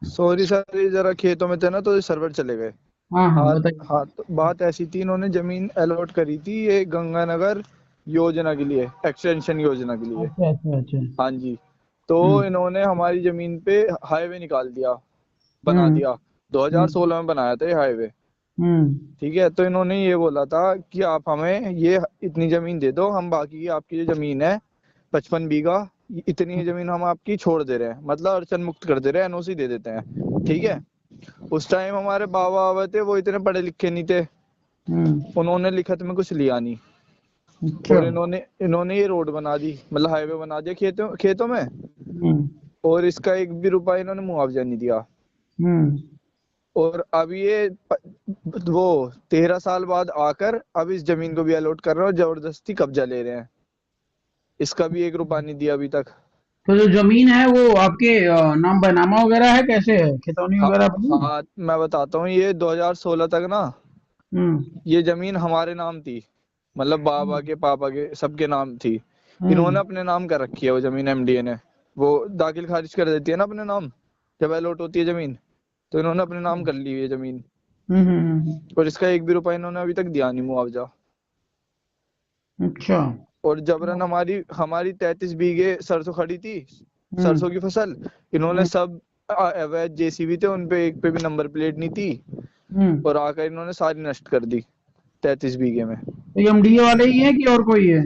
Sorry sir, ये जरा खेतों में थे ना तो सर्वर चले गए। हाँ हाँ, हाँ। बताइए। हाँ, तो बात ऐसी थी, इन्होंने जमीन अलॉट करी थी ये गंगानगर योजना के लिए, एक्सटेंशन योजना के लिए। अच्छा अच्छा अच्छा। हाँ जी। तो हम्म इन्होंने हमारी जमीन पे हाईवे निकाल दिया, बना हम्म दिया। हम्म 2016 में बनाया था ये हाईवे। हम्म ठीक है, तो इन्होंने ये बोला था कि आप हमें ये इतनी जमीन दे दो, हम बाकी की आपकी जो जमीन है 55 बीघा, इतनी ही जमीन हम आपकी छोड़ दे रहे हैं, मतलब अड़चन मुक्त कर दे रहे हैं, एनओसी दे देते हैं। ठीक है। उस टाइम हमारे बाबा बाबा थे, वो इतने पढ़े लिखे नहीं थे, उन्होंने लिखत में कुछ लिया नहीं। अच्छा। और इन्होंने इन्होंने ये रोड बना दी, मतलब हाईवे बना दिया खेतों खेतों में। हम्म और इसका एक भी रुपया इन्होंने मुआवजा नहीं दिया। हम्म और अब ये वो 13 साल बाद आकर अब इस जमीन को भी अलॉट कर रहे हैं और जबरदस्ती कब्जा ले रहे हैं। इसका भी एक रुपया नहीं दिया अभी तक। तो जो जमीन है वो आपके नाम बैनामा वगैरह है, कैसे है, खितौनी हाँ। वगैरह बनी है? हाँ, मैं बताता हूँ, ये 2016 तक ना हम्म ये जमीन हमारे नाम थी, मतलब बाबा के पापा के सबके नाम थी। इन्होंने हम्म अपने नाम कर रखी है वो जमीन, एमडीए ने। वो दाखिल खारिज कर देती है ना अपने नाम, जब अलॉट होती है जमीन, तो इन्होंने अपने नाम कर ली हुई है जमीन। हम्म। और इसका एक भी रुपया इन्होंने अभी तक दिया नहीं मुआवजा। अच्छा। और जबरन हमारी हमारी 33 बीघे सरसों खड़ी थी, हम्म सरसों की फसल। इन्होंने हम्म सब अवैध जेसीबी थे, उनपे एक पे भी नंबर प्लेट नहीं थी। हम्म और आकर इन्होंने सारी नष्ट कर दी 33 बीघे में। तो ये एमडीए वाले ही है कि और कोई है?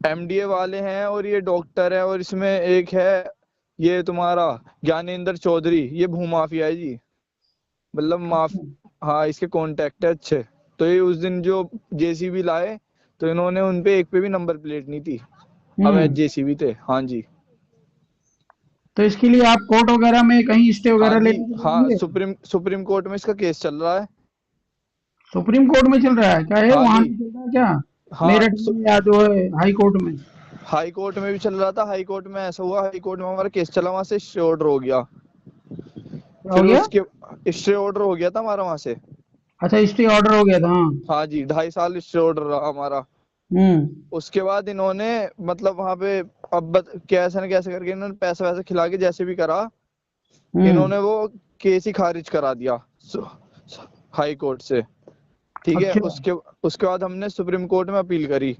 एमडीए वाले हैं, और ये डॉक्टर है, और इसमें एक है ये तुम्हारा ज्ञानेंद्र चौधरी, ये भूमाफिया है जी, मतलब माफ। हाँ, इसके कॉन्टेक्ट है अच्छे। तो ये उस दिन जो जेसीबी लाए, तो इन्होंने उनपे एक पे भी नंबर प्लेट नहीं थी, अवैध हम्म जेसीबी थे। हाँ जी। तो इसके लिए आप कोर्ट वगैरह में कहीं स्टे हाँ वगैरह जी। लेने के हाँ, लिए? सुप्रीम कोर्ट में इसका केस चल रहा है। सुप्रीम कोर्ट में चल रहा है क्या, है हाँ वहां जी। भी चल रहा है क्या? हाँ, मेरठ में या जो है हाई कोर्ट में? हाई कोर्ट में भी चल रहा था। हाई कोर्ट में ऐसा हुआ, हाई कोर्ट में हमारा केस चला, वहां से स्टे ऑर्डर हो गया। क्या हो फिर गया? उसके स्टे ऑर्डर हो गया था हमारा वहां से। अच्छा, स्टे ऑर्डर हो गया था, हाँ। हाँ जी, 2.5 साल स्टे ऑर्डर रहा हमारा। हम्म उसके बाद इन्होंने, मतलब वहां पे, अब कैसे न कैसे करके इन्होंने पैसा वैसा खिला के जैसे भी करा, हम्म इन्होंने वो केस ही खारिज करा दिया हाई कोर्ट से। ठीक है। अच्छा। उसके उसके बाद हमने सुप्रीम कोर्ट में अपील करी।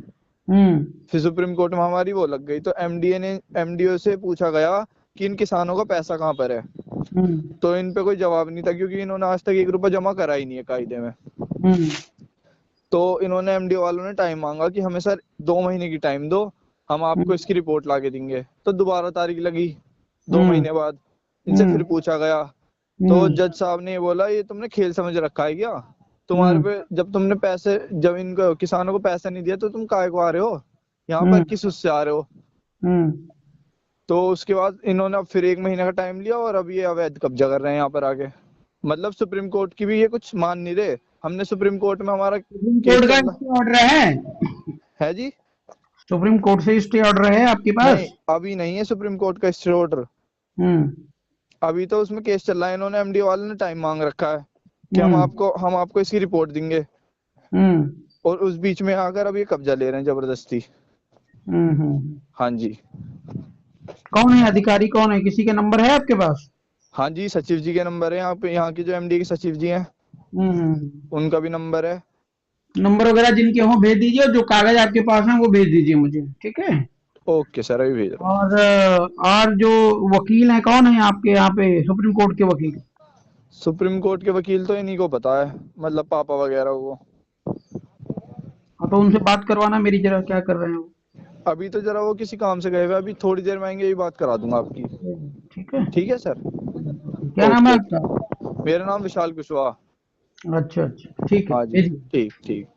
हम्म फिर सुप्रीम कोर्ट में हमारी वो लग गई, तो एमडीए ने एमडीओ से पूछा गया कि इन किसानों का पैसा कहाँ पर है। हम्म तो इन पे कोई जवाब नहीं था, क्योंकि इन्होंने आज तक एक रुपया जमा करा ही नहीं है कायदे में। हम्म तो इन्होंने एमडीओ वालों ने टाइम मांगा कि हमें सर 2 महीने की टाइम दो, हम आपको हम्म इसकी रिपोर्ट ला के देंगे। तो दोबारा तारीख लगी, दो हम्म महीने बाद इनसे फिर हम्म पूछा गया। तो हम्म जज साहब ने ये बोला, ये तुमने खेल समझ रखा है क्या? तुम्हारे हम्म पे जब तुमने पैसे, जब इनको किसानों को पैसा नहीं दिया, तो तुम काय को आ रहे हो यहाँ पर, हम्म किस उससे आ रहे हो? हम्म तो उसके बाद इन्होंने अब फिर 1 महीने का टाइम लिया, और अब ये अवैध कब्जा कर रहे हैं यहाँ पर आके। मतलब सुप्रीम कोर्ट की भी ये कुछ मान नहीं रहे। हमने सुप्रीम कोर्ट में हमारा सुप्रीम केस कोर्ट का चल रहा स्टे ऑर्डर है? है जी। सुप्रीम कोर्ट से स्टे ऑर्डर है आपके नहीं, पास? अभी नहीं है सुप्रीम कोर्ट का स्टे ऑर्डर। हम्म अभी तो उसमें केस चल रहा है, इन्होंने एमडी वाले ने टाइम मांग रखा है कि हम हम्म आपको हम आपको इसकी रिपोर्ट देंगे। हम्म और उस बीच में आकर अब ये कब्जा ले रहे हैं जबरदस्ती। हम्म। हाँ जी। कौन है अधिकारी, कौन है, किसी के नंबर है आपके पास? हाँ जी, सचिव जी के नंबर है यहाँ पे, यहाँ की जो एमडी के सचिव जी हैं, हम्म। उनका भी नंबर है। नंबर वगैरह जिनके हों भेज दीजिए, और जो कागज आपके पास हैं वो भेज दीजिए मुझे, ठीक है? ओके सर, अभी भेज रहा और जो वकील हैं, कौन है आपके यहाँ पे सुप्रीम कोर्ट के वकील? हूँ। सुप्रीम कोर्ट के वकील तो इन्हीं को पता है, मतलब पापा वगैरह को। हाँ, तो उनसे बात करवाना मेरी, जरा क्या कर रहे हैं वो। अभी तो जरा वो किसी काम से गए हुए, अभी थोड़ी देर में आएंगे, ये बात करा दूंगा आपकी। ठीक है। ठीक है सर। क्या नाम है ओके आपका? ओके। मेरा नाम विशाल कुशवाहा। अच्छा अच्छा, ठीक है, हाँ जी। भेजिए। ठीक ठीक।